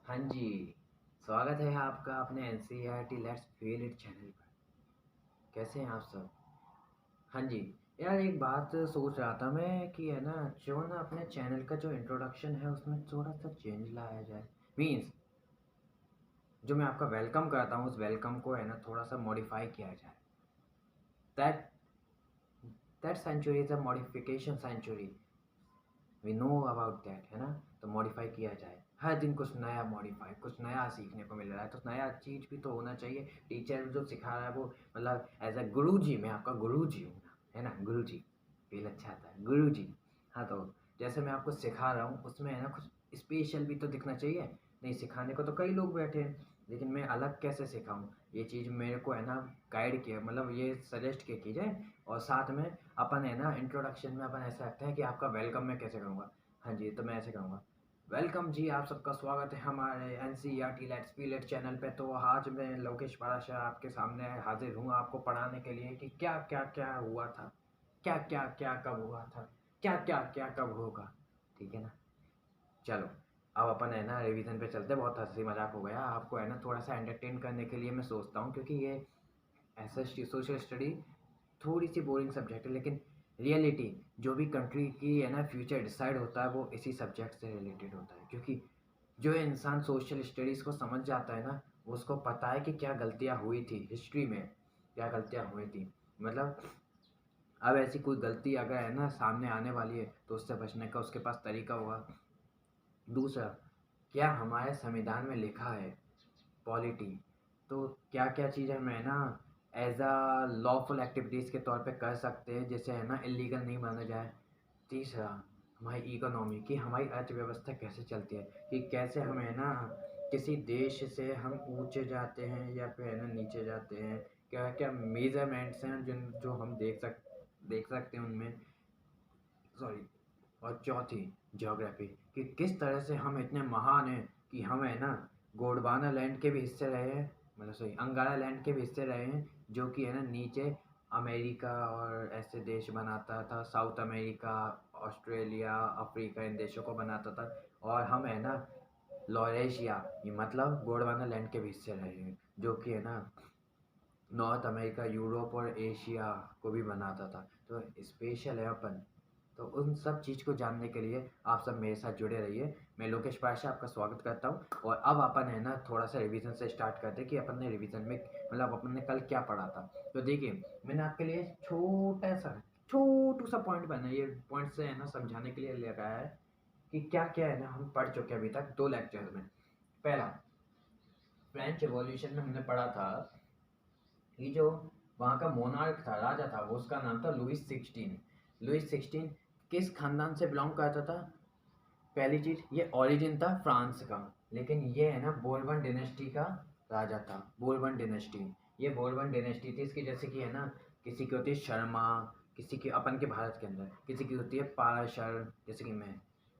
हाँ जी, स्वागत है आपका अपने NCERT let's fail it channel पर। कैसे हैं आप सब? हाँ जी, यार एक बात सोच रहा था मैं कि है ना, जो ना अपने चैनल का जो इंट्रोडक्शन है उसमें थोड़ा-सा चेंज लाया जाए। मीन्स जो मैं आपका वेलकम करता हूँ, उस वेलकम को है ना थोड़ा-सा मॉडिफ़ाई किया जाए। That that century is a modification century. We know about that, है ना? तो मॉडिफाई किया जाए। हर दिन कुछ नया मॉडिफाई, कुछ नया सीखने को मिल रहा है, तो नया चीज़ भी तो होना चाहिए। टीचर जो सिखा रहा है वो मतलब एज अ गुरु जी, मैं आपका गुरु जी हूँ ना, है ना? गुरु जी फील अच्छा आता है, गुरु जी। हाँ, तो जैसे मैं आपको सिखा रहा हूँ उसमें है ना कुछ स्पेशल भी तो दिखना चाहिए। नहीं, सिखाने को तो कई लोग बैठे हैं, लेकिन मैं अलग कैसे सिखाऊँ? ये चीज़ मेरे को है ना गाइड किया, मतलब ये सजेस्ट किया की जाए। और साथ में अपन है ना इंट्रोडक्शन में अपन ऐसा रखते हैं कि आपका वेलकम मैं कैसे करूँगा। हाँ जी, तो मैं ऐसे कहूँगा, वेलकम जी, आप सबका स्वागत है हमारे NCERT let's feel it channel पे। तो आज मैं लोकेश पाराशर आपके सामने हाजिर हूँ आपको पढ़ाने के लिए कि क्या क्या क्या हुआ था, क्या क्या क्या कब हुआ था, क्या क्या क्या कब होगा। ठीक है ना? चलो, अब अपन है ना रिवीजन पे चलते हैं। बहुत हंसी मजाक हो गया, आपको है ना थोड़ा सा एंटरटेन करने के लिए मैं सोचता हूँ, क्योंकि ये ऐसा सोशल स्टडी थोड़ी सी बोरिंग सब्जेक्ट है, लेकिन रियलिटी जो भी कंट्री की है ना फ्यूचर डिसाइड होता है वो इसी सब्जेक्ट से रिलेटेड होता है। क्योंकि जो इंसान सोशल स्टडीज़ को समझ जाता है ना, उसको पता है कि क्या गलतियाँ हुई थी हिस्ट्री में, क्या गलतियाँ हुई थी। मतलब अब ऐसी कोई गलती अगर है ना सामने आने वाली है तो उससे बचने का उसके पास तरीका होगा। दूसरा, क्या हमारे संविधान में लिखा है पॉलिटी, तो क्या क्या चीज़ें मैं ना एज अ लॉफुल एक्टिविटीज़ के तौर पे कर सकते हैं, जिससे है ना इलीगल नहीं माना जाए। तीसरा, हमारी इकोनॉमी की, हमारी अर्थव्यवस्था कैसे चलती है, कि कैसे हम है ना किसी देश से हम ऊंचे जाते हैं या फिर है ना नीचे जाते हैं, क्या क्या मेजरमेंट्स हैं जिन जो हम देख सकते हैं उनमें। सॉरी। और चौथी, ज्योग्राफी, कि किस तरह से हम इतने महान हैं कि हम है ना गोंडवाना लैंड के भी हिस्से रहे हैं, मतलब सॉरी अंगारा लैंड के भी हिस्से रहे हैं, जो कि है ना नीचे अमेरिका और ऐसे देश बनाता था, साउथ अमेरिका, ऑस्ट्रेलिया, अफ्रीका, इन देशों को बनाता था। और हम है ना लॉरेशिया, ये मतलब गोंडवाना लैंड के भी हिस्से रहे हैं, जो कि है ना नॉर्थ अमेरिका, यूरोप और एशिया को भी बनाता था। तो स्पेशल है अपन। तो उन सब चीज़ को जानने के लिए आप सब मेरे साथ जुड़े रहिए। मैं लोकेश पाशा आपका स्वागत करता हूँ। और अब अपन है ना थोड़ा सा रिवीजन से स्टार्ट करते हैं कि अपन ने रिवीजन में मतलब अपन ने कल क्या पढ़ा था। तो देखिए, मैंने आपके लिए छोटू सा पॉइंट बनाया, ये पॉइंट से है ना समझाने के लिए लगाया है कि क्या क्या है ना हम पढ़ चुके हैं अभी तक 2 लेक्चर में। पहला, फ्रेंच रिवॉल्यूशन में हमने पढ़ा था कि जो वहाँ का मोनार्क था, राजा था, वो उसका नाम था लुइस 16। लुइस 16 किस खानदान से बिलोंग करता था? पहली चीज, ये ओरिजिन था फ्रांस का, लेकिन ये है ना बोर्बन डिनेस्टी का राजा था। बोर्बन डिनेस्टी, ये बोर्बन डिनेस्टी थी इसकी, जैसे कि है ना किसी की होती है शर्मा, किसी की अपन के भारत के अंदर किसी की होती है पाराशर, जैसे कि मैं,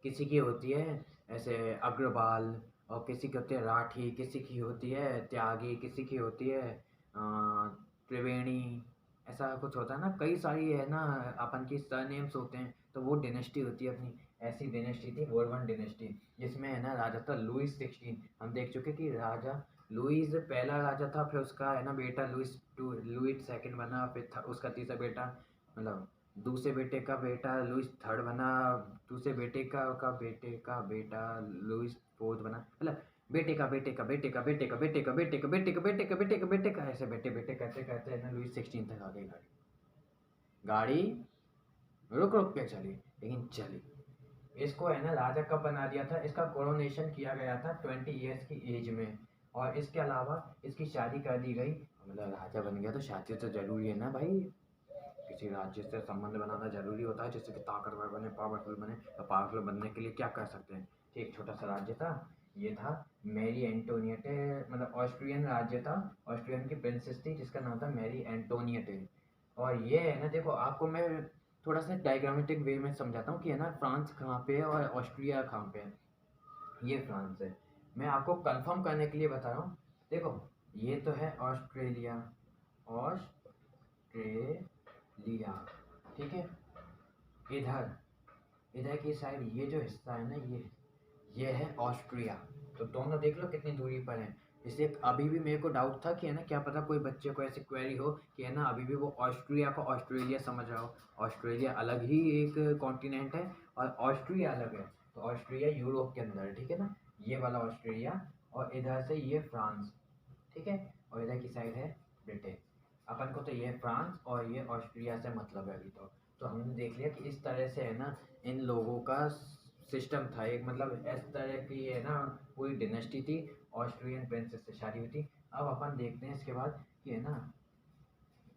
किसी की होती है ऐसे अग्रवाल, और किसी की होती है राठी, किसी की होती है त्यागी, किसी की होती है त्रिवेणी। ऐसा कुछ होता है ना, कई सारी है ना अपन की सरनेम्स होते हैं, तो वो डिनेस्टी होती है अपनी। ऐसी डिनेस्टी थी बोर्बन डिनेस्टी, जिसमें है ना राजा था लुइस 16। हम देख चुके कि राजा लुइस पहला राजा था, फिर उसका है ना बेटा लुइस 2 लुइस 2 बना, फिर उसका तीसरा बेटा, मतलब दूसरे बेटे का बेटा लुइस 3 बना, दूसरे बेटे का बेटे का बेटा लुइस 4 बना, मतलब बेटे का बेटे का बेटे का बेटे का बेटे का बेटे का बेटे का बेटे का बेटे का बेटे का, ऐसे बेटे बेटे करते करते है ना लुइस 16 तक आ गई गाड़ी। गाड़ी रुक रुक के चली, लेकिन चली। इसको है ना राजा कब बना दिया था? इसका कोरोनेशन किया गया था 20 ईयर्स की एज में। और इसके अलावा इसकी शादी कर दी गई, मतलब राजा बन गया तो शादी तो जरूरी है ना भाई, किसी राज्य से संबंध बनाना जरूरी होता है, जिससे कि ताकतवर बने, पावरफुल बने। तो पावरफुल बनने के लिए क्या कर सकते हैं? एक छोटा सा राज्य था, ये था मैरी एंटोनियटे, मतलब ऑस्ट्रियन राज्य था, ऑस्ट्रियन की प्रिंसेस थी जिसका नाम था मैरी एंटोनियटे। और ये है ना, देखो आपको मैं थोड़ा सा डायग्रामेटिक वे में समझाता हूँ कि है ना फ्रांस कहाँ पे है और ऑस्ट्रिया कहाँ पे है। ये फ्रांस है, मैं आपको कंफर्म करने के लिए बता रहा हूँ। देखो, ये तो है ऑस्ट्रेलिया, ऑस्ट्रेलिया, ठीक है। इधर इधर की साइड ये जो हिस्सा है ना, ये है ऑस्ट्रिया। तो दोनों देख लो कितनी दूरी पर हैं। इसलिए अभी भी मेरे को डाउट था कि है ना, क्या पता कोई बच्चे को ऐसी क्वेरी हो कि है ना, अभी भी वो ऑस्ट्रिया को ऑस्ट्रेलिया समझ रहा हो। ऑस्ट्रेलिया अलग ही एक कॉन्टिनेंट है और ऑस्ट्रिया अलग है। तो ऑस्ट्रिया यूरोप के अंदर है, ठीक है ना, ये वाला ऑस्ट्रेलिया, और इधर से ये फ्रांस, ठीक है, और इधर की साइड है ब्रिटेन। अपन को तो ये फ्रांस और ये ऑस्ट्रिया से मतलब है अभी तो हमने देख लिया कि इस तरह से है ना इन लोगों का सिस्टम था एक, मतलब इस तरह की है ना पूरी डिनेस्टी थी। ऑस्ट्रियन प्रिंसेस से शादी हुई थी। अब अपन देखते हैं इसके बाद कि है ना,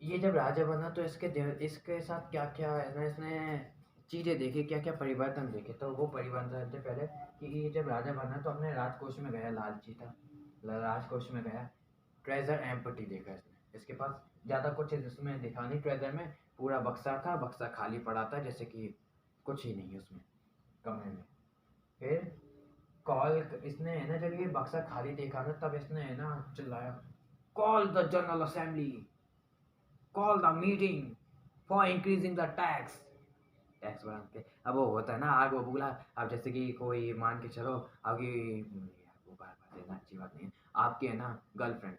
ये जब राजा बना तो इसके साथ क्या क्या है ना, इसने चीज़ें देखी, क्या क्या परिवर्तन देखे। तो वो परिवर्तन थे पहले कि ये जब राजा बना तो अपने राजकोष में गया, लालची था, राजकोष में गया, ट्रेजर एम्प्टी देखा इसने, इसके पास ज़्यादा कुछ इसमें दिखा नहीं। ट्रेजर में पूरा बक्सा था, बक्सा खाली पड़ा था, जैसे कि कुछ ही नहीं है उसमें कमरे में। फिर कॉल इसने है ना, जब ये बक्सा खाली देखा ना तब इसने है ना चिल्लाया, call the general assembly, call the meeting for increasing the tax. Tax बढ़ा के अब वो होता है ना आग बबूला। अब जैसे कि कोई मान के चलो आपकी वो बात बात है ना, अच्छी बात नहीं है, आपकी है ना गर्लफ्रेंड,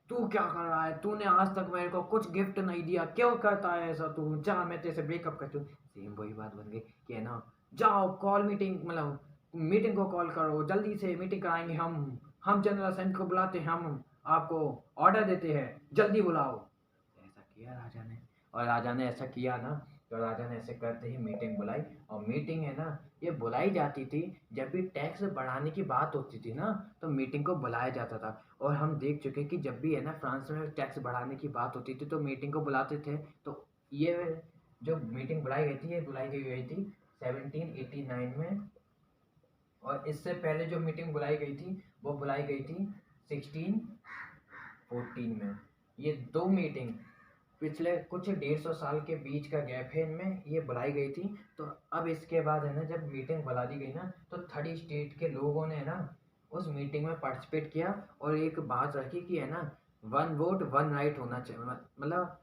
तू क्या कर रहा है, तूने आज तक मेरे को कुछ गिफ्ट नहीं दिया, क्यों करता है ऐसा तू, जा मैं तेरे से ब्रेकअप करती हूँ। सेम वही बात बन गई कि है ना, जाओ कॉल मीटिंग, मतलब मीटिंग को कॉल करो, जल्दी से मीटिंग कराएंगे हम जनरल असेंबली को बुलाते हैं, हम आपको ऑर्डर देते हैं, जल्दी बुलाओ। ऐसा किया राजा ने, और राजा ने ऐसा किया ना, तो राजा ने ऐसे करते ही मीटिंग बुलाई। और मीटिंग है ना, ये बुलाई जाती थी जब भी टैक्स बढ़ाने की बात होती थी ना, तो मीटिंग को बुलाया जाता था। और हम देख चुके कि जब भी है ना फ्रांस में टैक्स बढ़ाने की बात होती थी तो मीटिंग को बुलाते थे। तो ये जो मीटिंग बुलाई गई थी, ये बुलाई गई थी 1789 में। और इससे पहले जो मीटिंग बुलाई गई थी वो बुलाई गई थी 1614 में। ये दो मीटिंग पिछले कुछ 150 साल के बीच का गैप है इनमें, ये बुलाई गई थी। तो अब इसके बाद है ना जब मीटिंग बुला दी गई ना, तो 30 स्टेट के लोगों ने ना उस मीटिंग में पार्टिसिपेट किया और एक बात रखी कि है ना, वन वोट वन राइट होना चाहिए, मतलब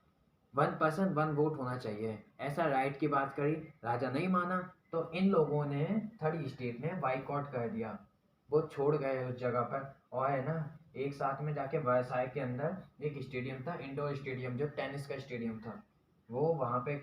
1 पर्सन 1 वोट होना चाहिए, ऐसा राइट की बात करी। राजा नहीं माना, तो इन लोगों ने 30 स्टेट ने बाइकआउट कर दिया, वो छोड़ गए उस जगह पर। और है ना एक साथ में जाके वर्साई के अंदर एक स्टेडियम था, इंडोर स्टेडियम, जो टेनिस का स्टेडियम था, वो वहाँ पे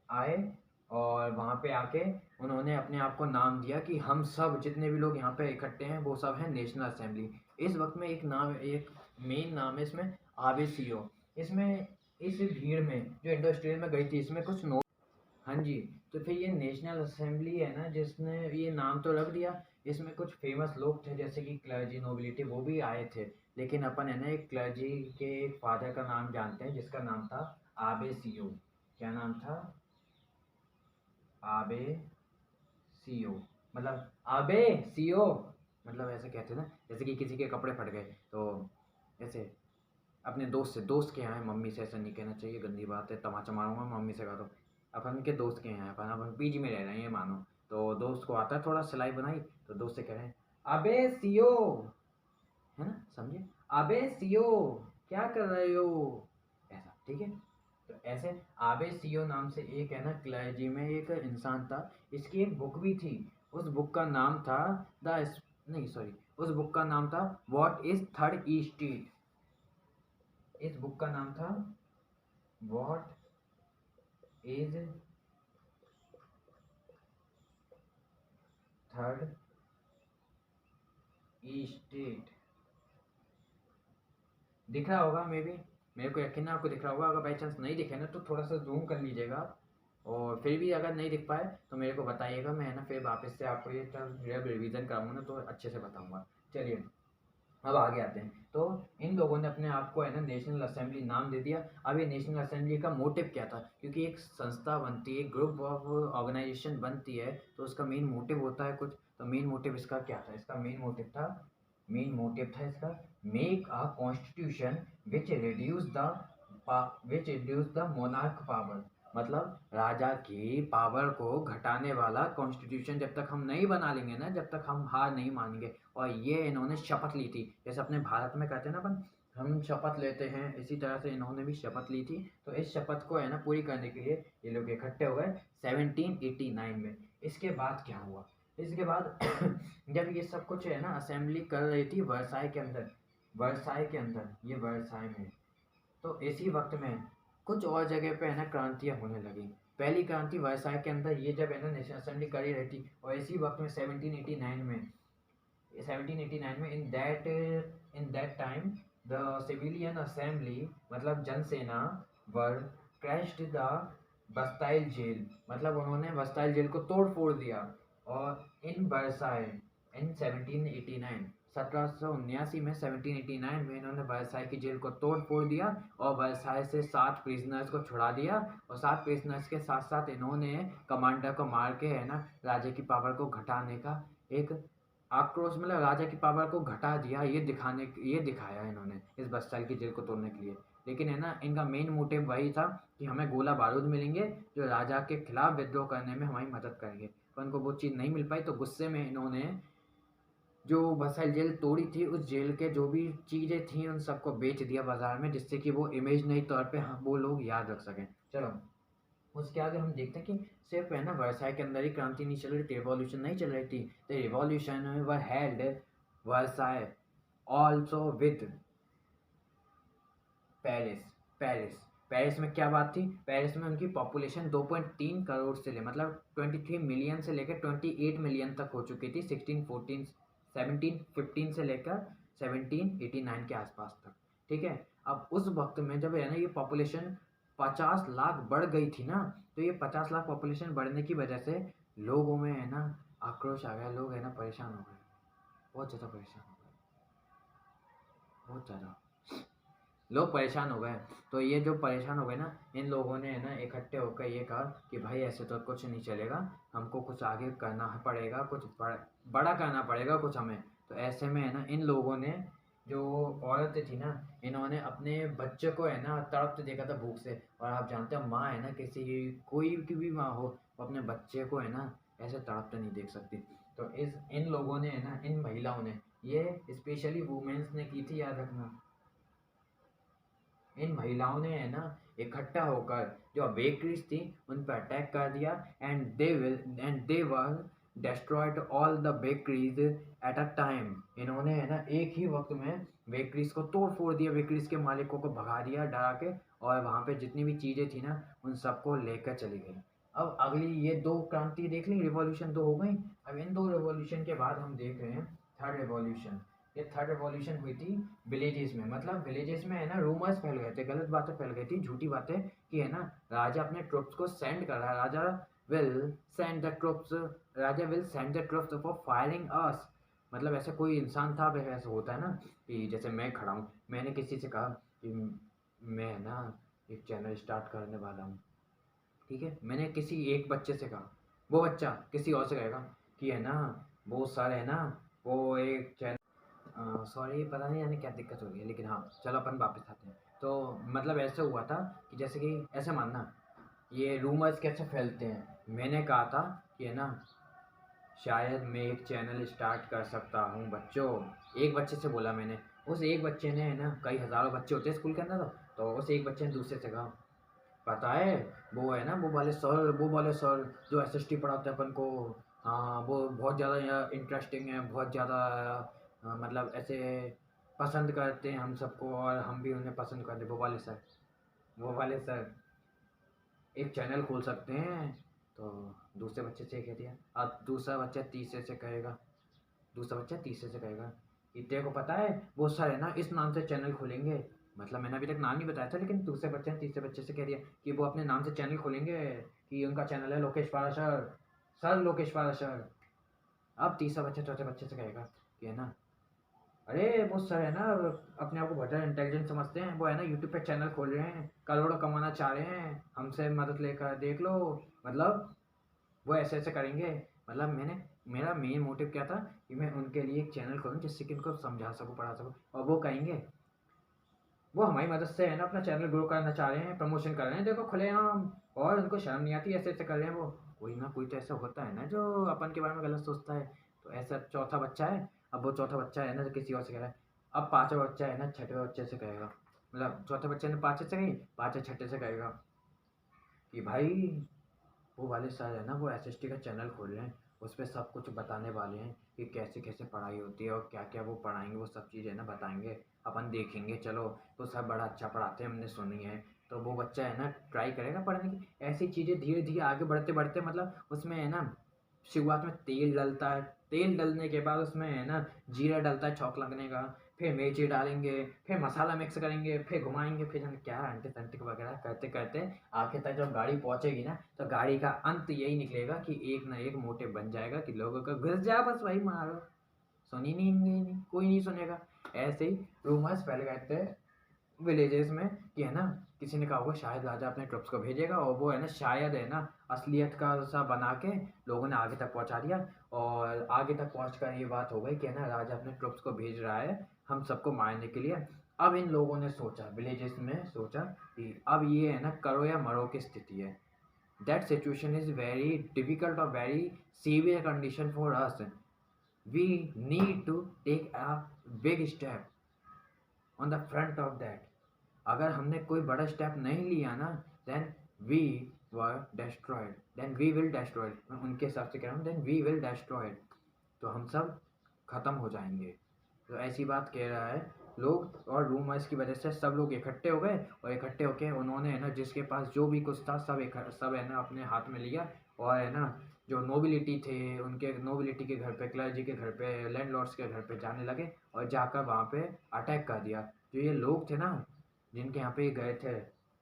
आए। और वहाँ पे आके उन्होंने अपने आप को नाम दिया कि हम सब जितने भी लोग यहाँ पे इकट्ठे हैं वो सब हैं नेशनल असेंबली। इस वक्त में एक नाम, एक मेन नाम है इसमें, आबेसियो। इसमें इस भीड़ में जो इंडोर स्टेडियम में गई थी इसमें कुछ नो, हाँ जी। तो फिर ये नेशनल असेंबली है ना, जिसने ये नाम तो रख दिया, इसमें कुछ फेमस लोग थे जैसे कि क्लर्जी नोबिलिटी, वो भी आए थे। लेकिन अपन है ना एक क्लर्जी के एक फादर का नाम जानते हैं जिसका नाम था आबे सियो। क्या नाम था? आबे सियो, मतलब आबे सियो, मतलब ऐसे कहते हैं ना, जैसे कि किसी के कपड़े फट गए तो ऐसे अपने दोस्त के यहाँ है, मम्मी से ऐसा नहीं कहना चाहिए, गंदी बात है, तमाचा मारूंगा, मम्मी से कहा तो। अपन के दोस्त के यहाँ, अपन पीजी में रह रहे हैं ये मानो। तो दोस्त को आता है थोड़ा सिलाई बनाई, तो दोस्त से कह रहे हैं, अबे सियो, है ना, समझे, अबे सियो, क्या कर रहे हो, ऐसा, ठीक है। तो ऐसे आबे सियो नाम से एक है ना क्लर्जी में एक इंसान था। इसकी एक बुक भी थी, उस बुक का नाम था द, नहीं सॉरी, उस बुक का नाम था व्हाट इज थर्ड ईस्टेट। इस बुक का नाम था व्हाट इज थर्ड ईस्टेट। दिख रहा होगा मे बी, मेरे को यकीन है आपको दिख रहा होगा। अगर बाई चांस नहीं दिखे ना तो थोड़ा सा जूम कर लीजिएगा आप। और फिर भी अगर नहीं दिख पाए तो मेरे को बताइएगा, मैं है ना फिर वापस से आपको ये जब रिवीजन कराऊंगा ना तो अच्छे से बताऊंगा। चलिए अब आगे आते हैं। तो इन लोगों ने अपने आप को है ना नेशनल असेंबली नाम दे दिया। अब ये नेशनल असेंबली का मोटिव क्या था, क्योंकि एक संस्था बनती है, ग्रुप ऑफ ऑर्गेनाइजेशन बनती है, तो उसका मेन मोटिव होता है कुछ। तो मेन मोटिव इसका क्या था? इसका मेन मोटिव था इसका, make a constitution which reduce the monarch power. मतलब राजा की पावर को घटाने वाला कॉन्स्टिट्यूशन जब तक हम नहीं बना लेंगे ना, जब तक हम हार नहीं मानेंगे। और ये इन्होंने शपथ ली थी, जैसे अपने भारत में कहते हैं ना अपन, हम शपथ लेते हैं, इसी तरह से इन्होंने भी शपथ ली थी। तो इस शपथ को है ना पूरी करने के लिए ये लोग इकट्ठे हो गए 1789 में। इसके बाद क्या हुआ? इसके बाद जब ये सब कुछ है ना असेंबली कर रही थी वर्साई के अंदर, वर्साई के अंदर, ये वर्साई में, तो इसी वक्त में कुछ और जगह पे है ना क्रांतियाँ होने लगी। पहली क्रांति वर्साई के अंदर, ये जब है ना नेशनल असेंबली कर ही रही थी, और इसी वक्त में 1789 में in that time the civilian assembly, मतलब जनसेना, वर क्रैश्ड द बस्टाइल जेल, मतलब उन्होंने बस्टाइल जेल को तोड़ फोड़ दिया। और इन वर्साई इन 1789, 1779 में, 1789 में इन्होंने वर्साई की जेल को तोड़ फोड़ दिया और वर्साई से 7 प्रिजनर्स को छुड़ा दिया। और 7 प्रिजनर्स के साथ साथ इन्होंने कमांडर को मार के है ना राजा की पावर को घटाने का एक आक्रोश, मतलब राजा की पावर को घटा दिया, ये दिखाया इन्होंने इस बस्टाइल की जेल को तोड़ने के लिए। लेकिन है ना इनका मेन मोटिव वही था कि हमें गोला बारूद मिलेंगे जो राजा के खिलाफ विद्रोह करने में हमारी मदद करेंगे। पर उनको वो चीज़ नहीं मिल पाई, तो गुस्से में इन्होंने जो बसाइल जेल तोड़ी थी, उस जेल के जो भी चीज़ें थी उन सबको बेच दिया बाजार में, जिससे कि वो इमेजनरी तौर पे वो लोग याद रख सकें। चलो उसके आगे हम देखते हैं कि सिर्फ है ना वर्साई के अंदर ही क्रांति नहीं चल रही थी, रिवॉल्यूशन नहीं चल रही थी। The revolution were held Versailles also with Paris. Paris Paris में क्या बात थी, पेरिस में उनकी पॉपुलेशन 2.3 करोड़ से ले, मतलब 23 मिलियन से लेकर 28 मिलियन तक हो चुकी थी 1715 से लेकर 1789 के आसपास तक। ठीक है, अब उस वक्त में जब है ना ये पॉपुलेशन 50 लाख बढ़ गई थी ना, तो ये 50 लाख पॉपुलेशन बढ़ने की वजह से लोगों में है ना आक्रोश आ गया, लोग है ना परेशान हो गए, बहुत ज़्यादा परेशान हो गए, बहुत ज़्यादा लोग परेशान हो गए। तो ये जो परेशान हो गए ना, इन लोगों ने है ना इकट्ठे होकर ये कहा कि भाई ऐसे तो कुछ नहीं चलेगा, हमको कुछ आगे करना पड़ेगा, कुछ बड़ा करना पड़ेगा कुछ हमें। तो ऐसे में है ना इन लोगों ने, जो औरतें थी ना, इन्होंने अपने बच्चे को है ना तड़पते देखा था भूख से। और आप जानते हो माँ है ना, कोई की भी माँ हो, वो अपने बच्चे को है ना ऐसे तड़पते नहीं देख सकती। तो इन लोगों ने है ना, इन महिलाओं ने, ये स्पेशली वुमेन्स ने की थी, याद रखना। इन महिलाओं ने है ना इकट्ठा होकर जो बेकरीज थी उन पर अटैक कर दिया, and they were destroyed all the bakeries at a time. इन्होंने है ना एक ही वक्त में बेकरीज को तोड़ फोड़ दिया, बेकरीज के मालिकों को भगा दिया डरा के, और वहाँ पे जितनी भी चीज़ें थी ना उन सबको लेकर चली गई। अब अगली ये दो क्रांति देख ली, रिवॉल्यूशन दो हो गई। अब इन दो रिवॉल्यूशन के बाद हम देख रहे हैं थर्ड रिवॉल्यूशन। ये थर्ड रिवॉल्यूशन हुई थी विलेजेस में, मतलब विलेजेस में है ना रूमर्स फैल गए थे, गलत बातें फैल गई थी, झूठी बातें कि है ना राजा अपने ट्रुप्स को सेंड कर रहा है, विल सेंड द ट्रुप्स राजा will send the troops for firing us. मतलब ऐसा कोई इंसान था, वैसे ऐसा होता है ना कि जैसे मैं खड़ा हूँ, मैंने किसी से कहा कि मैं है ना एक चैनल स्टार्ट करने वाला हूँ। ठीक है, मैंने किसी एक बच्चे से कहा, वो बच्चा किसी और से कहेगा कि है ना वो सर है ना वो एक चैनल, सॉरी पता नहीं यानी क्या दिक्कत हो रही है, लेकिन हाँ चलो अपन वापस आते हैं। तो मतलब ऐसे हुआ था कि जैसे कि ऐसे मानना, ये रूमर्स कैसे फैलते हैं, मैंने कहा था कि है ना शायद मैं एक चैनल स्टार्ट कर सकता हूँ बच्चों। एक बच्चे से बोला मैंने, उस एक बच्चे ने है ना, कई हज़ारों बच्चे होते हैं स्कूल के अंदर, तो उस एक बच्चे ने दूसरे से कहा पता है वो है ना वो वाले सर जो एसएसटी पढ़ाते हैं अपन को, हाँ वो बहुत ज़्यादा इंटरेस्टिंग है, बहुत ज़्यादा मतलब ऐसे पसंद करते हैं हम सबको, और हम भी उन्हें पसंद करते हैं, वो वाले सर एक चैनल खोल सकते हैं। तो दूसरे बच्चे से कह दिया, अब दूसरा बच्चा तीसरे से कहेगा कि तेरे को पता है वो सर है ना इस नाम से चैनल खोलेंगे, मतलब मैंने अभी तक नाम नहीं बताया था, लेकिन दूसरे बच्चे ने तीसरे बच्चे से कह दिया कि वो अपने नाम से चैनल खोलेंगे, कि उनका चैनल है लोकेश पारा सर, सर लोकेश पारा सर। अब तीसरा बच्चा चौथे बच्चे से कहेगा कि है ना अरे वो सर है ना अपने आप को बहुत ज़्यादा इंटेलिजेंट समझते हैं, वो है ना यूट्यूब पे चैनल खोल रहे हैं, करोड़ों कमाना चाह रहे हैं, हमसे मदद लेकर देख लो, मतलब वो ऐसे ऐसे करेंगे। मतलब मेरा मेन मोटिव क्या था कि मैं उनके लिए एक चैनल खोलूँ जिससे कि उनको समझा सकूँ, पढ़ा सकूँ, और वो कहेंगे वो हमारी मदद से है ना अपना चैनल ग्रो करना चाह रहे हैं, प्रमोशन कर रहे हैं, देखो खुलेआम, और उनको शर्म नहीं आती, ऐसे ऐसे कर रहे हैं वो। कोई ना कोई तो ऐसा होता है ना जो अपन के बारे में गलत सोचता है। तो ऐसा चौथा बच्चा है, अब वो चौथा बच्चा है ना जो किसी और से कह रहा है, अब पाँचवा बच्चा है ना छठे बच्चे से कहेगा, मतलब चौथे बच्चे ने पाँचवे से कही, पाँचवे छठे से कहेगा कि भाई वो वाले सर है ना वो एसएसटी का चैनल खोल रहे हैं, उस पे सब कुछ बताने वाले हैं कि कैसे कैसे पढ़ाई होती है और क्या क्या वो पढ़ाएंगे, वो सब चीज़ें ना बताएंगे, अपन देखेंगे। चलो, तो सर बड़ा अच्छा पढ़ाते हैं, हमने सुनी है, तो वो बच्चा है ना ट्राई करेगा पढ़ने की। ऐसी चीज़ें धीरे धीरे आगे बढ़ते बढ़ते, मतलब उसमें है ना शुरुआत में तेल डलता है, तेल डलने के बाद उसमें है ना जीरा डलता है छौंक लगने का, फिर मिर्ची डालेंगे, फिर मसाला मिक्स करेंगे, फिर घुमाएंगे, फिर जाने क्या अंटे तंटे वगैरह करते करते आखिर तक जब गाड़ी पहुंचेगी ना, तो गाड़ी का अंत यही निकलेगा कि एक ना एक मोटिव बन जाएगा कि लोगों का घुस जा, बस वही मारो। सुनी नहीं, कोई नहीं सुनेगा। ऐसे ही रूमर्स फैल गए थे विलेजेस में कि है ना, किसी ने कहा होगा शायद राजा अपने ट्रुप्स को भेजेगा, और वो है ना शायद है ना असलियत का सा बना के लोगों ने आगे तक पहुंचा दिया। और आगे तक पहुंच कर ये बात हो गई कि है ना राजा अपने ट्रुप्स को भेज रहा है हम सबको मारने के लिए। अब इन लोगों ने सोचा, विलेजेस में सोचा कि अब ये है ना करो या मरो की स्थिति है। That situation is very difficult और very severe condition for us. We need to take a big step on the front of that. अगर हमने कोई बड़ा स्टेप नहीं लिया ना, then we were destroyed, then we will destroyed. मैं उनके हिसाब से कह रहा हूँ, देन वी विल डेस्ट्रॉयड, तो हम सब खत्म हो जाएंगे। तो ऐसी बात कह रहा है लोग, और रूमर्स की वजह से सब लोग इकट्ठे हो गए, और इकट्ठे होके उन्होंने है ना जिसके पास जो भी कुछ था सब है ना अपने हाथ में लिया, और है ना जो नोबिलिटी थे उनके नोबिलिटी के घर पे, क्लर्जी के घर पे, लैंडलॉर्ड्स के घर पे जाने लगे, और जाकर वहाँ पे अटैक कर दिया। जो ये लोग थे ना जिनके यहाँ पे गए थे,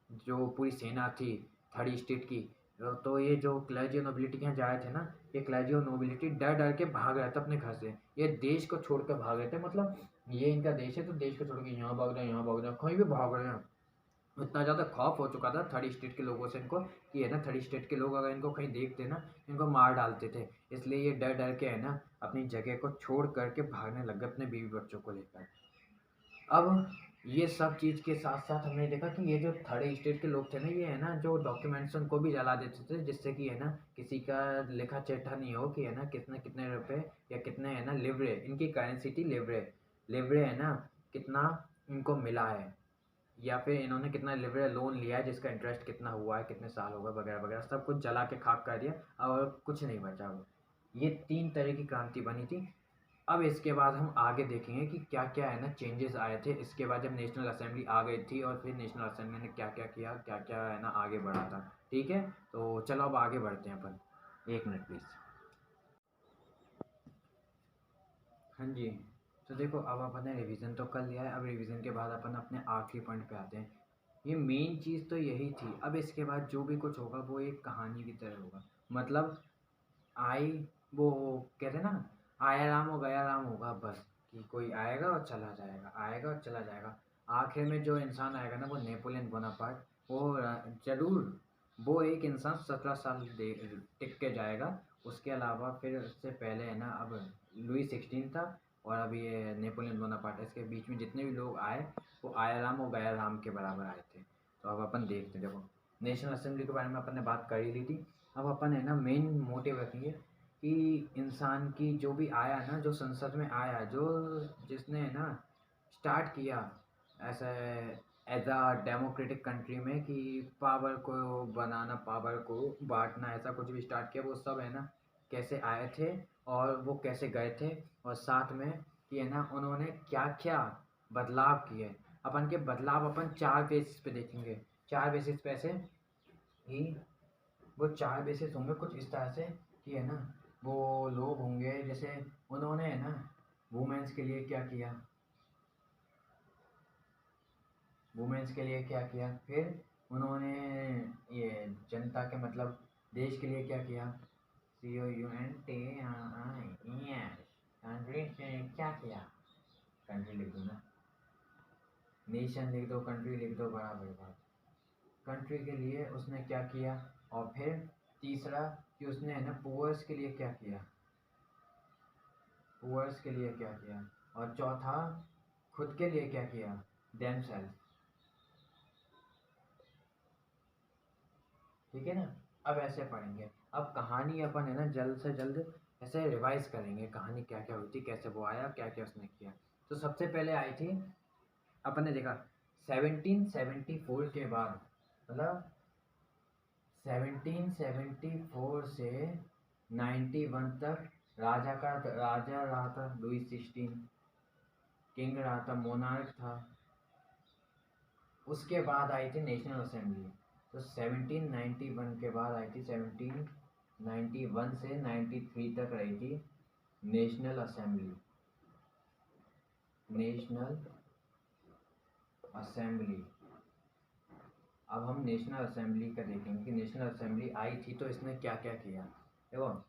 जो पूरी सेना थी थर्ड स्टेट की, तो ये जो क्लर्जी और नोबिलिटी के यहाँ जा रहे थे ना, ये क्लर्जी और नोबिलिटी डर डर के भाग रहे थे अपने घर से। ये देश को छोड़ कर भाग रहे थे, मतलब ये इनका देश है तो देश को छोड़ के यहाँ भाग रहे हैं, यहाँ भाग रहे हैं, कहीं भी भाग रहे हैं। इतना ज़्यादा खौफ हो चुका था थर्ड स्टेट के लोगों से इनको, कि है ना थर्ड स्टेट के लोग अगर इनको कहीं देखते ना, इनको मार डालते थे। इसलिए ये डर डर के है ना अपनी जगह को छोड़ करके भागने लग गए अपने बीवी बच्चों को लेकर। अब ये सब चीज़ के साथ साथ हमने देखा कि ये जो थर्ड स्टेट के लोग थे ना, ये है ना जो डॉक्यूमेंट्स उनको भी जला देते थे, जिससे कि है ना किसी का लिखा चिट्ठा नहीं हो कि है ना कितने कितने रुपए या कितने है ना लिवरे, इनकी करेंसी थी लिवरे। लिवरे है ना कितना इनको मिला है, या फिर इन्होंने कितना लिवरे लोन लिया है, जिसका इंटरेस्ट कितना हुआ है, कितने साल हो गए, वगैरह वगैरह सब कुछ जला के खाक कर दिया और कुछ नहीं बचा। ये 3 तरह की क्रांति बनी थी। अब इसके बाद हम आगे देखेंगे कि क्या क्या है ना चेंजेस आए थे इसके बाद, जब नेशनल असेंबली आ गई थी, और फिर नेशनल असेंबली ने क्या क्या किया, क्या क्या है ना आगे बढ़ा था। ठीक है, तो चलो अब आगे बढ़ते हैं अपन। 1 मिनट प्लीज़। हाँ जी, तो देखो अब अपन ने रिवीजन तो कर लिया है, अब रिवीजन के बाद अपन अपने आखिरी पॉइंट पे आते हैं। ये मेन चीज़ तो यही थी। अब इसके बाद जो भी कुछ होगा वो एक कहानी की तरह होगा, मतलब आई वो कहते हैं ना, आया राम हो गया राम होगा बस, कि कोई आएगा और चला जाएगा, आएगा और चला जाएगा। आखिर में जो इंसान आएगा ना वो नेपोलियन बोनापार्ट, वो जरूर वो एक इंसान 17 साल टिक के जाएगा। उसके अलावा फिर उससे पहले है ना अब लुई 16 था, और अब ये नेपोलियन बोनापार्ट है। इसके बीच में जितने भी लोग आए वो आया राम और गया राम के बराबर आए थे। तो अब अपन देखते हैं, देखो नेशनल असेंबली के बारे में अपन ने बात कर ही ली थी। अब अपन है ना मेन मोटिव रखेंगे कि इंसान की जो भी आया ना, जो संसद में आया, जो जिसने है ना स्टार्ट किया ऐसे एज अ डेमोक्रेटिक कंट्री में कि पावर को बनाना, पावर को बांटना, ऐसा कुछ भी स्टार्ट किया, वो सब है ना कैसे आए थे और वो कैसे गए थे, और साथ में कि है ना उन्होंने क्या क्या बदलाव किए। अपन के बदलाव अपन 4 बेसिस पे देखेंगे। 4 बेसिस पे ऐसे कि वो 4 बेसिस होंगे कुछ इस तरह से कि है ना वो लोग होंगे, जैसे उन्होंने है ना वुमेन्स के लिए क्या किया, वुमेन्स के लिए क्या किया, फिर उन्होंने ये जनता के मतलब देश के लिए क्या किया, COUNTRI, कंट्री के लिए क्या किया, कंट्री लिख दो ना, नेशन लिख दो, कंट्री लिख दो, बराबर बात। कंट्री के लिए उसने क्या किया, और फिर तीसरा कि उसने है ना पुअर्स के लिए क्या किया, पुअर्स के लिए क्या किया, और चौथा खुद के लिए क्या किया, देमसेल्फ। ठीक है ना। अब ऐसे पढ़ेंगे। अब कहानी अपन है ना जल्द से जल्द ऐसे रिवाइज करेंगे, कहानी क्या क्या हुई थी, कैसे वो आया, क्या क्या उसने किया। तो सबसे पहले आई थी, अपन ने देखा 1774 के बाद, मतलब 1774 से 91 तक राजा रहा था लुईस 16, किंग रहा था, मोनार्क था। उसके बाद आई थी नेशनल असेंबली। तो 1791 के बाद आई थी, 1791 से 93 तक रही थी नेशनल असेंबली। National assembly. अब हम नेशनल असेंबली का देखेंगे कि नेशनल असेंबली आई थी तो इसने क्या क्या किया। देखो,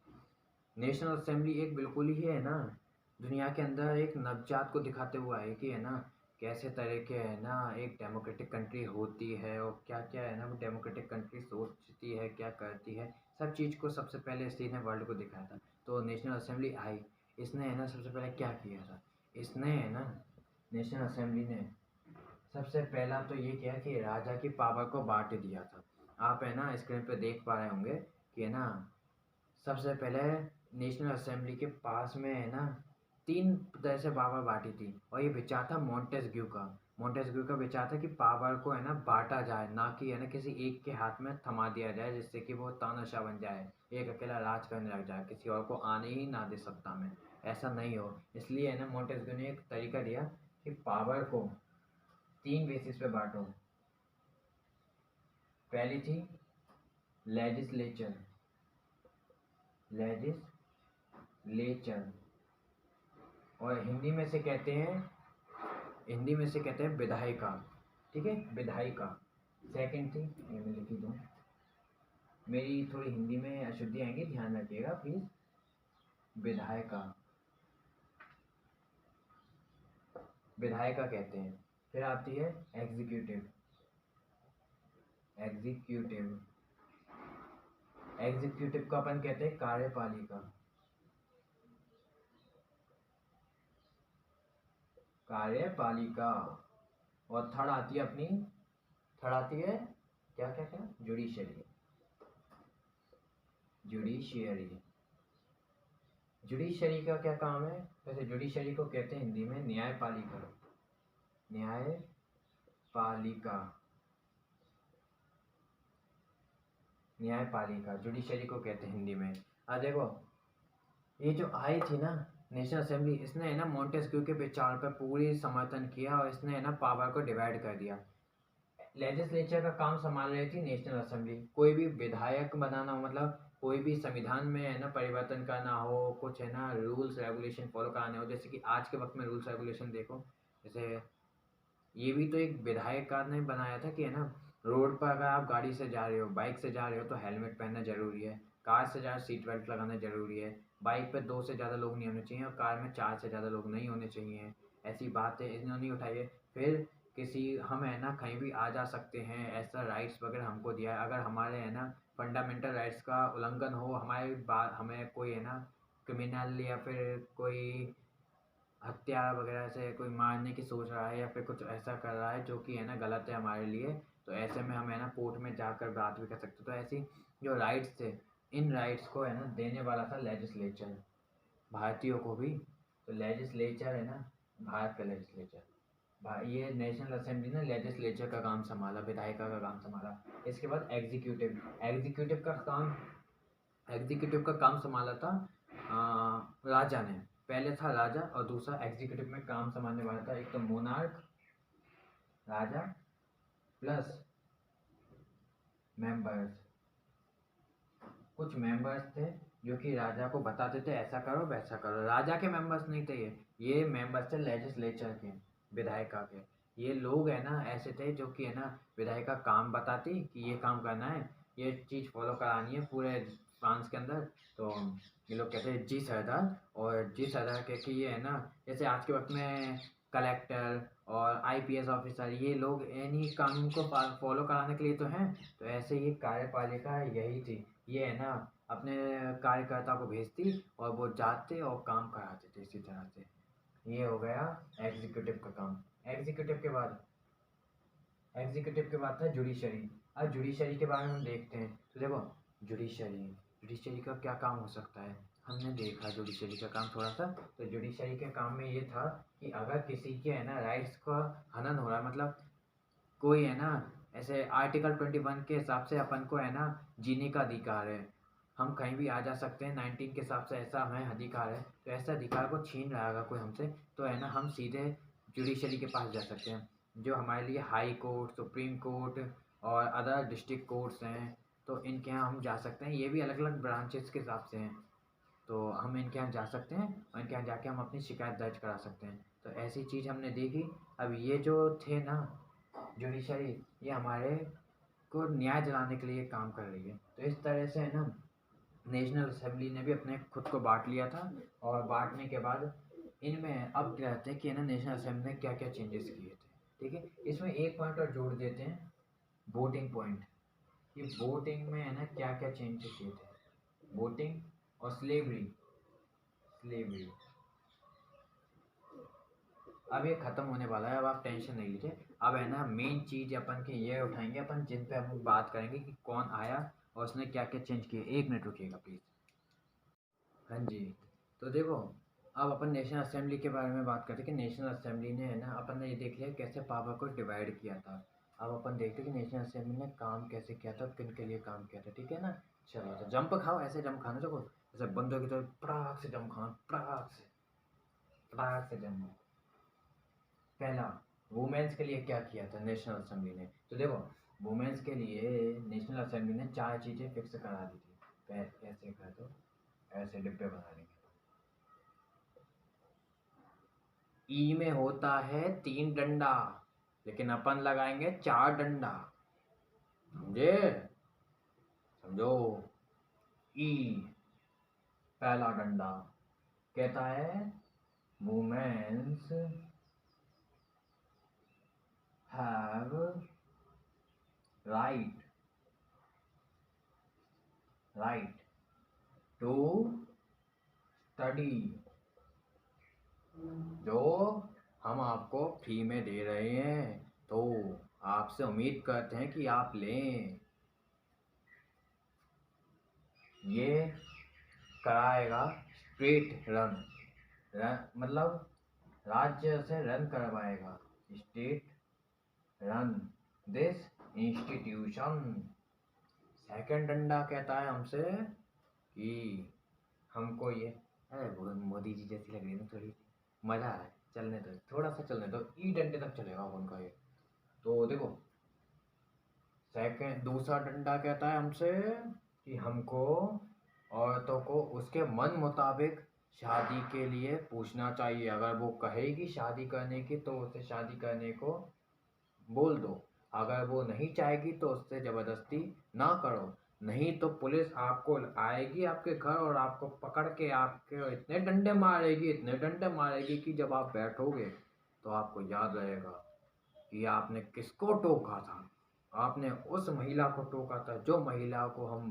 नेशनल असेंबली एक बिल्कुल ही है ना, दुनिया के अंदर एक नवजात को दिखाते हुआ है कि है ना कैसे तरह के है ना एक डेमोक्रेटिक कंट्री होती है और क्या क्या है ना वो डेमोक्रेटिक कंट्री सोचती है, क्या करती है, सब चीज़ को सबसे पहले इसी ने वर्ल्ड को दिखाया था। तो नेशनल असेंबली आई, इसने है ना सबसे पहले क्या किया था, इसने है ना नेशनल असेंबली ने सबसे पहला तो ये किया कि राजा की पावर को बांट दिया था। आप है ना स्क्रीन पे देख पा रहे होंगे कि है ना सबसे पहले नेशनल असेंबली के पास में है ना 3 तरह से पावर बांटी थी और ये विचार था मोंटेस्क्यू का। मोंटेस्क्यू का विचार था कि पावर को है ना बांटा जाए, ना कि है ना किसी एक के हाथ में थमा दिया जाए जिससे कि वो तानाशाह बन जाए, एक अकेला राज करने लग जाए, किसी और को आने ही ना दे सत्ता में, ऐसा नहीं हो। इसलिए है ना मोंटेस्क्यू ने एक तरीका दिया कि पावर को 3 बेसिस पे बांटो। पहली थी लेजिस्लेचर, लेजिस्लेचर, और हिंदी में से कहते हैं विधायिका, ठीक है, विधायिका। सेकंड थी, ये मैं लिखी दूँ, मेरी थोड़ी हिंदी में अशुद्धि आएंगी, ध्यान रखिएगा प्लीज। विधायिका, विधायिका कहते हैं। फिर आती है एग्जीक्यूटिव, एग्जीक्यूटिव, एग्जीक्यूटिव को अपन कहते हैं कार्यपालिका, कार्यपालिका। और थर्ड आती है अपनी, थर्ड आती है क्या क्या क्या, जुडिशरी, जुडिशियरी। जुडिशरी का क्या काम है, वैसे जुडिशरी को कहते हैं हिंदी में न्यायपालिका, न्यायपालिका, न्यायपालिका, जुडिशरी को कहते हैं हिंदी में। अब देखो, ये जो आई थी ना नेशनल असेंबली, इसने है ना मोंटेस्क्यू के विचार पर पूरी समर्थन किया और इसने है ना पावर को डिवाइड कर दिया। लेजिस्लेचर का काम संभाल रही थी नेशनल असेंबली। कोई भी विधायक बनाना हो, मतलब कोई भी संविधान में है ना परिवर्तन करना हो, कुछ है ना रूल्स रेगुलेशन फॉलो कराने हो, जैसे कि आज के वक्त में रूल्स रेगुलेशन देखो, जैसे ये भी तो एक विधायक कार ने बनाया था कि है ना रोड पर अगर आप गाड़ी से जा रहे हो, बाइक से जा रहे हो तो हेलमेट पहनना जरूरी है, कार से जा रहे हो सीट बेल्ट लगाना जरूरी है, बाइक पे 2 से ज़्यादा लोग नहीं होने चाहिए और कार में 4 से ज़्यादा लोग नहीं होने चाहिए। ऐसी बात है, इन्होंने उठाई है। फिर किसी हम है ना कहीं भी आ जा सकते हैं, ऐसा राइट्स वगैरह हमको दिया है। अगर हमारे है ना फंडामेंटल राइट्स का उल्लंघन हो, हमारी बात हमें कोई है ना क्रिमिनल या फिर कोई हत्या वगैरह से कोई मारने की सोच रहा है या फिर कुछ ऐसा कर रहा है जो कि है ना गलत है हमारे लिए, तो ऐसे में हम है ना कोर्ट में जाकर बात भी कर सकते। तो ऐसी जो राइट्स थे, इन राइट्स को है ना देने वाला था लेजिस्लेचर, भारतीयों को भी। तो लेजिस्लेचर है ना, भारत का लेजिस्लेचर, ये नेशनल असेंबली ने लेजिस्लेचर का काम संभाला, विधायिका का काम संभाला। इसके बाद एग्जीक्यूटिव, एग्जीक्यूटिव का काम संभाला था राजा ने। पहले था राजा और दूसरा एग्जीक्यूटिव में काम संभालने वाला था, एक तो मोनार्क, राजा, प्लस मेंबर्स। कुछ मेंबर्स थे जो कि राजा को बताते थे ऐसा करो वैसा करो। राजा के मेंबर्स नहीं थे ये मेंबर्स थे लेजिस्लेचर के, विधायिका के। ये लोग है ना ऐसे थे जो कि है ना विधायिका काम बताती कि ये काम करना है, ये चीज़ फॉलो करानी है पूरे फ्रांस के अंदर। तो ये लोग कहते हैं जी सरदार, और जी सरदार कह के ये है ना जैसे आज के वक्त में कलेक्टर और आईपीएस ऑफिसर, ये लोग इन्हीं कानून को फॉलो कराने के लिए तो हैं। तो ऐसे ही कार्यपालिका यही थी, ये है ना अपने कार्यकर्ता को भेजती और वो जाते और काम कराते थे इसी तरह से। ये हो गया एग्जीक्यूटिव का काम। एग्जीक्यूटिव के बाद था जुडिशरी। अब जुडिशरी के बारे में हम देखते हैं। तो देखो, जुडिशरी, जुडिशरी का क्या काम हो सकता है, हमने देखा जुडिशरी का काम थोड़ा सा। तो जुडिशरी के काम में ये था कि अगर किसी के है ना राइट्स का हनन हो रहा है, मतलब कोई है ना ऐसे आर्टिकल 21 के हिसाब से अपन को है ना जीने का अधिकार है, हम कहीं भी आ जा सकते हैं 19 के हिसाब से, ऐसा हमें अधिकार है। तो ऐसे अधिकार को छीन रहा है कोई हमसे, तो है ना हम सीधे जुडिशरी के पास जा सकते हैं, जो हमारे लिए हाई कोर्ट, सुप्रीम कोर्ट और अदर डिस्ट्रिक्ट कोर्ट्स हैं। तो इनके यहाँ हम जा सकते हैं, ये भी अलग अलग ब्रांचेस के हिसाब से हैं। तो हम इनके यहाँ जा सकते हैं और इनके यहाँ जाके हम अपनी शिकायत दर्ज करा सकते हैं। तो ऐसी चीज़ हमने देखी। अब ये जो थे ना जुडिशरी, ये हमारे को न्याय दिलाने के लिए काम कर रही है। तो इस तरह से है ना नेशनल असेंबली ने भी अपने खुद को बांट लिया था, और बांटने के बाद इनमें अब क्या कहते हैं कि है ना नेशनल असेंबली ने क्या क्या चेंजेस किए थे। ठीक है, इसमें एक पॉइंट और जोड़ देते हैं, वोटिंग पॉइंट। ये वोटिंग में है ना क्या क्या चेंजेस किए थे, वोटिंग और स्लेवरी। स्लेवरी अब ये ख़त्म होने वाला है, अब आप टेंशन नहीं लीजिए। अब है ना मेन चीज़ अपन की ये उठाएंगे अपन, जिन पे हम बात करेंगे कि कौन आया और उसने क्या क्या चेंज किए। 1 मिनट रुकिएगा प्लीज़। हाँ जी, तो देखो, अब अपन नेशनल असेंबली के बारे में बात करते हैं कि नेशनल असेंबली ने है ना, अपन ने ये देख लिया कैसे पावर को डिवाइड किया था। अब अपन देखते हैं कि नेशनल असेंबली ने काम कैसे किया था, किन के लिए काम किया था। ठीक है ना, चलो तो जंप खाओ, ऐसे जंप खाना, देखो ऐसे बंदों की तरह पटाख से जंप खाना, पटाख से जंप। पहला, वुमेन्स के लिए क्या किया था नेशनल असेंबली ने। तो देखो, वुमेन्स के लिए नेशनल असेंबली ने 4 चीज़ें फिक्स करा दी थी। कैसे कर दो, ऐसे डिब्बे बना लेंगे। ई में होता है 3 डंडा, लेकिन अपन लगाएंगे 4 डंडा, समझे, समझो। ई पहला डंडा कहता है women's have right right to study. जो हम आपको फ्री में दे रहे हैं, तो आपसे उम्मीद करते हैं कि आप लें। ये कराएगा स्ट्रेट रन, मतलब राज्य से रन करवाएगा, state run this institution. Second डंडा कहता है हमसे कि हमको ये, अरे मोदी जी जैसी लग रही है ना थोड़ी, मज़ा आ रहा है, चलने दो, थोड़ा सा चलने दो, ई डंडे तक चलेगा उनका ये। तो देखो, सेकंड दूसरा डंडा कहता है हमसे कि हमको औरतों को उसके मन मुताबिक शादी के लिए पूछना चाहिए। अगर वो कहेगी शादी करने की तो उसे शादी करने को बोल दो, अगर वो नहीं चाहेगी तो उससे ज़बरदस्ती ना करो, नहीं तो पुलिस आपको आएगी आपके घर और आपको पकड़ के आपके इतने डंडे मारेगी, इतने डंडे मारेगी कि जब आप बैठोगे तो आपको याद रहेगा कि आपने किसको टोका था। आपने उस महिला को टोका था जो महिला को हम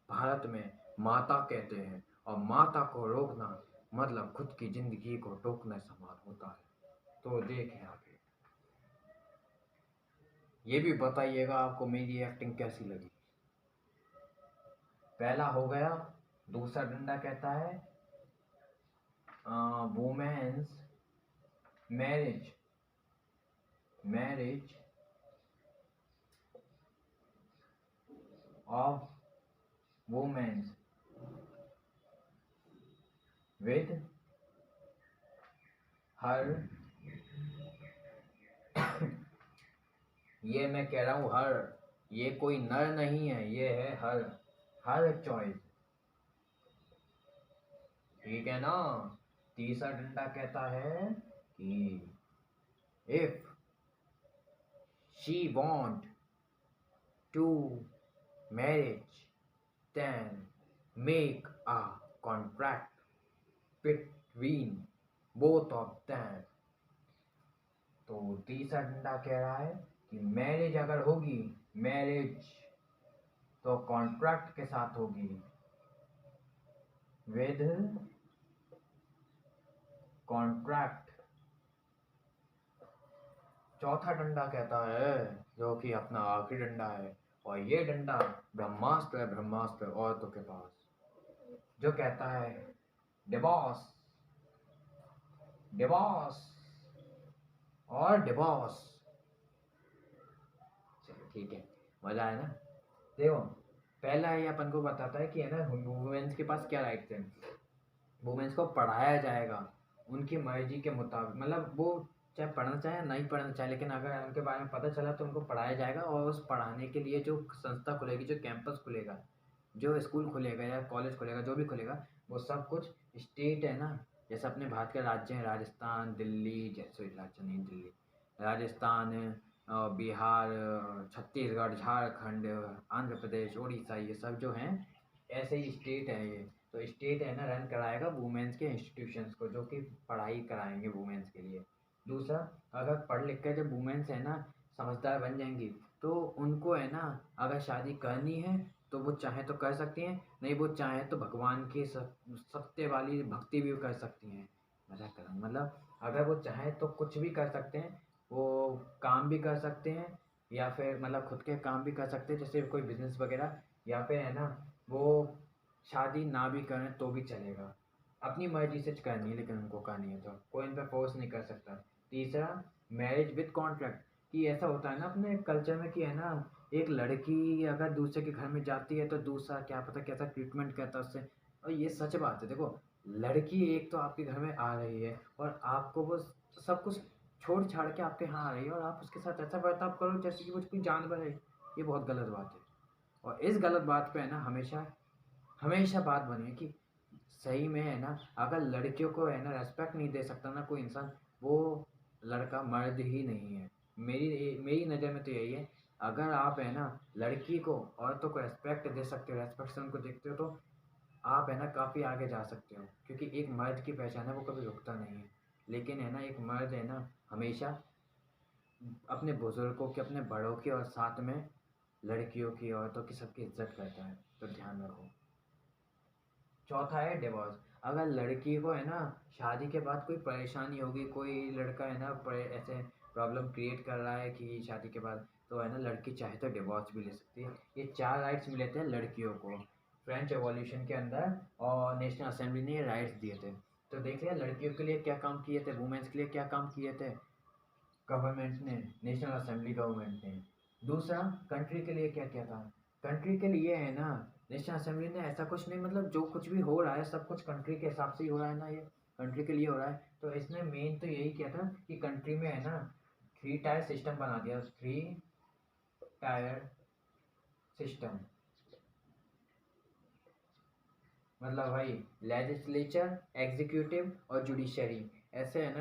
भारत में माता कहते हैं, और माता को रोकना मतलब खुद की जिंदगी को टोकने समान होता है। तो देखें आगे, ये भी बताइएगा आपको मेरी एक्टिंग कैसी लगी। पहला हो गया। दूसरा डंडा कहता है women's marriage marriage of women's with her, ये मैं कह रहा हूँ हर, ये कोई नर नहीं है, ये है हर, हर चॉइस। ठीक है ना। तीसरा डंडा कहता है कि if she want to marriage then make a contract between both of them. तो तीसरा डंडा कह रहा है कि मैरिज अगर होगी, मैरिज तो कॉन्ट्रैक्ट के साथ होगी, विद कॉन्ट्रैक्ट। चौथा डंडा कहता है, जो कि अपना आखिरी डंडा है, और ये डंडा ब्रह्मास्त्र है, ब्रह्मास्त्र औरतों के पास, जो कहता है डिवोर्स, डिवोर्स और डिवोर्स। चलो ठीक है, मजा आया ना। देखो, पहला ये अपन को बताता है कि है ना वुमेन्स के पास क्या राइट्स हैं। वुमेन्स को पढ़ाया जाएगा उनकी मर्जी के मुताबिक, मतलब वो चाहे पढ़ना चाहे नहीं पढ़ना चाहे, लेकिन अगर उनके बारे में पता चला तो उनको पढ़ाया जाएगा। और उस पढ़ाने के लिए जो संस्था खुलेगी, जो कैंपस खुलेगा, जो स्कूल खुलेगा या कॉलेज खुलेगा, जो भी खुलेगा, वो सब कुछ स्टेट है ना, जैसे अपने भारत के राज्य हैं, राजस्थान, दिल्ली, जैसे राज्य नहीं, दिल्ली, राजस्थान, बिहार, छत्तीसगढ़, झारखंड, आंध्र प्रदेश, उड़ीसा, ये सब जो हैं ऐसे ही स्टेट है ये। तो स्टेट है ना रन कराएगा वुमेन्स के इंस्टीट्यूशंस को, जो कि पढ़ाई कराएंगे वुमेन्स के लिए। दूसरा, अगर पढ़ लिख कर जब वुमेन्स है ना समझदार बन जाएंगी, तो उनको है ना अगर शादी करनी है तो वो चाहे तो कर सकती हैं, नहीं वो चाहे तो भगवान की सत्य वाली भक्ति भी कर सकती हैं। मजाक कर रहा हूँ, मतलब अगर वो चाहे तो कुछ भी कर सकते हैं, वो काम भी कर सकते हैं, या फिर मतलब खुद के काम भी कर सकते हैं जैसे कोई बिजनेस वगैरह, या फिर है ना वो शादी ना भी करें तो भी चलेगा। अपनी मर्जी से करनी है, लेकिन उनको करनी है तो कोई इन पर फोर्स नहीं कर सकता। तीसरा, मैरिज विद कॉन्ट्रैक्ट, कि ऐसा होता है ना अपने कल्चर में कि है ना एक लड़की अगर दूसरे के घर में जाती है तो दूसरा क्या पता कैसा ट्रीटमेंट करता है उससे। और ये सच बात है, देखो लड़की एक तो आपके घर में आ रही है और आपको वो सब कुछ छोड़ छाड़ के आपके यहाँ आ रही है, और आप उसके साथ ऐसा बर्ताव करो जैसे कि वो कोई जानवर है। ये बहुत गलत बात है। और इस गलत बात पे है ना हमेशा हमेशा बात बनी है कि सही में है ना अगर लड़कियों को है ना रेस्पेक्ट नहीं दे सकता ना कोई इंसान, वो लड़का मर्द ही नहीं है। मेरी मेरी नज़र में तो यही है। अगर आप है ना लड़की को, औरतों को रेस्पेक्ट दे सकते हो, रेस्पेक्ट से उनको देखते हो, तो आप है ना काफ़ी आगे जा सकते हो। क्योंकि एक मर्द की पहचान है वो कभी रुकता नहीं है। लेकिन है ना एक मर्द है ना हमेशा अपने बुजुर्गों की, अपने बड़ों की, और साथ में लड़कियों की, औरतों की, सबकी इज्जत करता है। तो ध्यान रखो। चौथा है डिवोर्स। अगर लड़की को है ना शादी के बाद कोई परेशानी होगी, कोई लड़का है ना ऐसे प्रॉब्लम क्रिएट कर रहा है कि शादी के बाद, तो है ना लड़की चाहे तो डिवोर्स भी ले सकती है। ये 4 राइट्स मिले थे लड़कियों को फ्रेंच रेवॉल्यूशन के अंदर, और नेशनल असेंबली ने ये राइट्स दिए थे। तो देख लिया लड़कियों के लिए क्या काम किए थे, वुमेन्स के लिए क्या काम किए थे गवर्नमेंट ने, नेशनल असेंबली गवर्नमेंट ने। दूसरा, कंट्री के लिए क्या क्या था। कंट्री के लिए है ना नेशनल असेंबली ने ऐसा कुछ नहीं, मतलब जो कुछ भी हो रहा है सब कुछ कंट्री के हिसाब से ही हो रहा है ना, ये कंट्री के लिए हो रहा है। तो इसने मेन तो यही किया था कि कंट्री में है ना 3 टायर सिस्टम बना दिया, 3 टायर सिस्टम। मतलब भाई लेजिस्लेचर, एग्जीक्यूटिव और जुडिशरी, ऐसे है ना